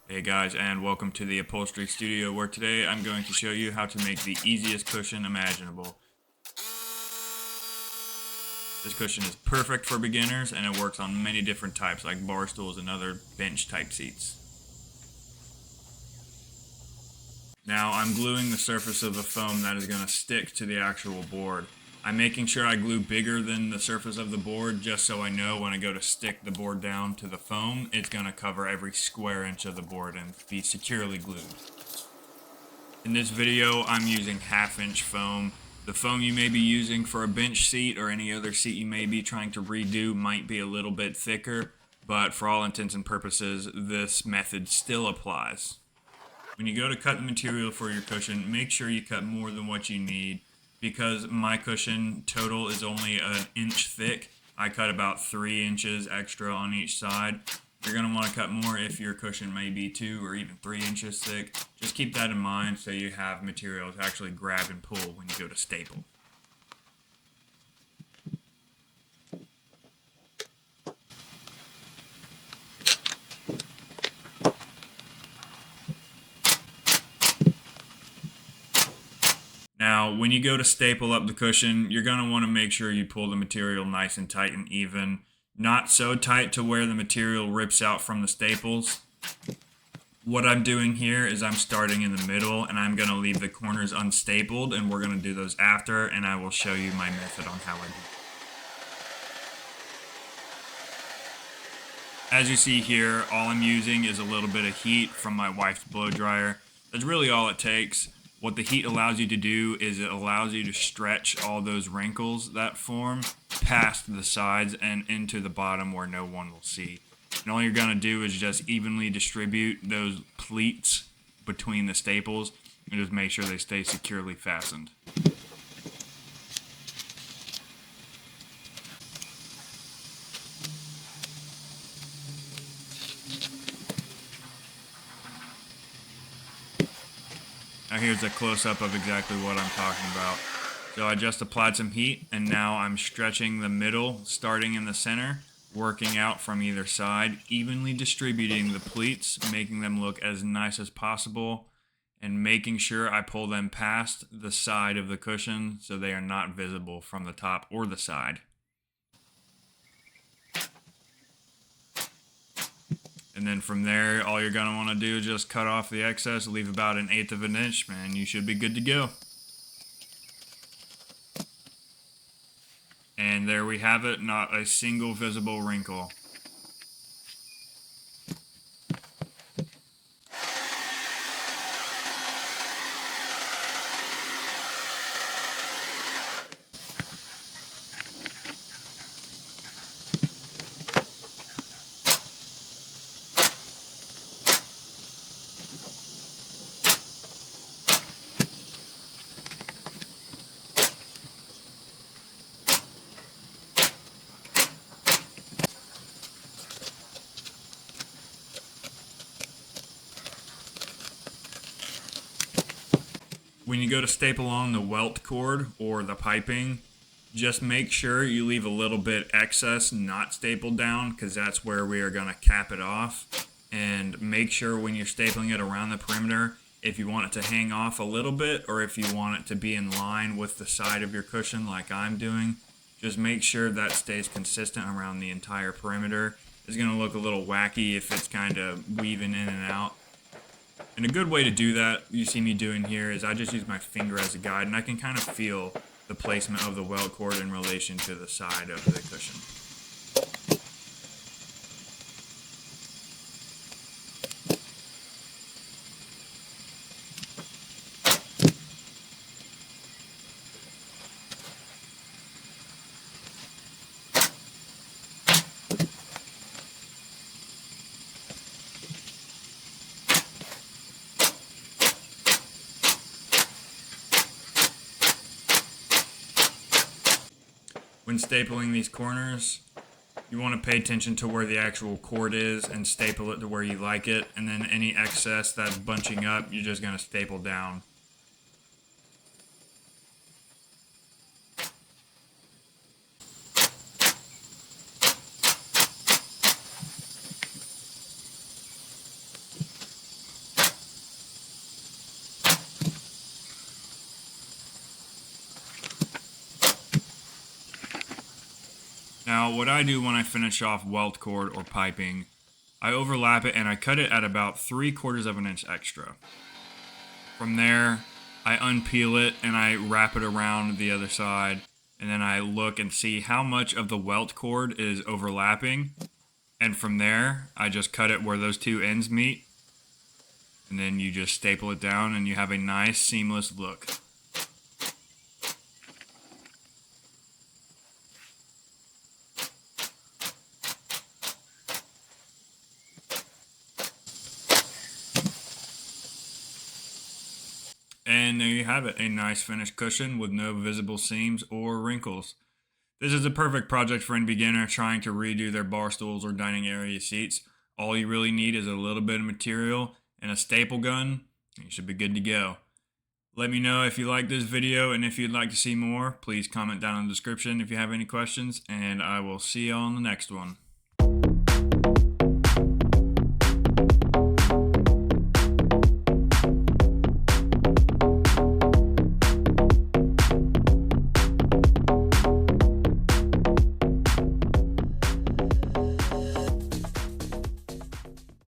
Hey guys, and welcome to the Upholstery Studio, where today I'm going to show you how to make the easiest cushion imaginable. This cushion is perfect for beginners and it works on many different types like bar stools and other bench type seats. Now I'm gluing the surface of the foam that is going to stick to the actual board. I'm making sure I glue bigger than the surface of the board just so I know when I go to stick the board down to the foam, it's going to cover every square inch of the board and be securely glued. In this video, I'm using 1/2 inch foam. The foam you may be using for a bench seat or any other seat you may be trying to redo might be a little bit thicker, but for all intents and purposes, this method still applies. When you go to cut the material for your cushion, make sure you cut more than what you need. Because my cushion total is only an inch thick, I cut about 3 inches extra on each side. You're going to want to cut more if your cushion may be 2 or even 3 inches thick. Just keep that in mind so you have material to actually grab and pull when you go to staple. Now, when you go to staple up the cushion, you're going to want to make sure you pull the material nice and tight and even. Not so tight to where the material rips out from the staples. What I'm doing here is I'm starting in the middle and I'm going to leave the corners unstapled, and we're going to do those after, and I will show you my method on how I do it. As you see here, all I'm using is a little bit of heat from my wife's blow dryer. That's really all it takes. What the heat allows you to do is it allows you to stretch all those wrinkles that form past the sides and into the bottom where no one will see. And all you're going to do is just evenly distribute those pleats between the staples and just make sure they stay securely fastened. Now here's a close-up of exactly what I'm talking about. So I just applied some heat, and now I'm stretching the middle, starting in the center, working out from either side, evenly distributing the pleats, making them look as nice as possible, and making sure I pull them past the side of the cushion so they are not visible from the top or the side. And then from there, all you're going to want to do is just cut off the excess, leave about 1/8 of an inch, and you should be good to go. And there we have it, not a single visible wrinkle. When you go to staple on the welt cord or the piping, just make sure you leave a little bit excess not stapled down, because that's where we are going to cap it off. And make sure when you're stapling it around the perimeter, if you want it to hang off a little bit or if you want it to be in line with the side of your cushion like I'm doing, just make sure that stays consistent around the entire perimeter. It's going to look a little wacky if it's kind of weaving in and out. And a good way to do that, you see me doing here, is I just use my finger as a guide, and I can kind of feel the placement of the welt cord in relation to the side of the cushion. When stapling these corners, you want to pay attention to where the actual cord is and staple it to where you like it, and then any excess that's bunching up, you're just going to staple down. Now, what I do when I finish off welt cord or piping, I overlap it and I cut it at about 3/4 of an inch extra. From there, I unpeel it and I wrap it around the other side, and then I look and see how much of the welt cord is overlapping, and from there, I just cut it where those two ends meet, and then you just staple it down and you have a nice seamless look. And there you have it, a nice finished cushion with no visible seams or wrinkles. This is a perfect project for any beginner trying to redo their bar stools or dining area seats. All you really need is a little bit of material and a staple gun, and you should be good to go. Let me know if you like this video, and if you'd like to see more, please comment down in the description if you have any questions, and I will see you on the next one.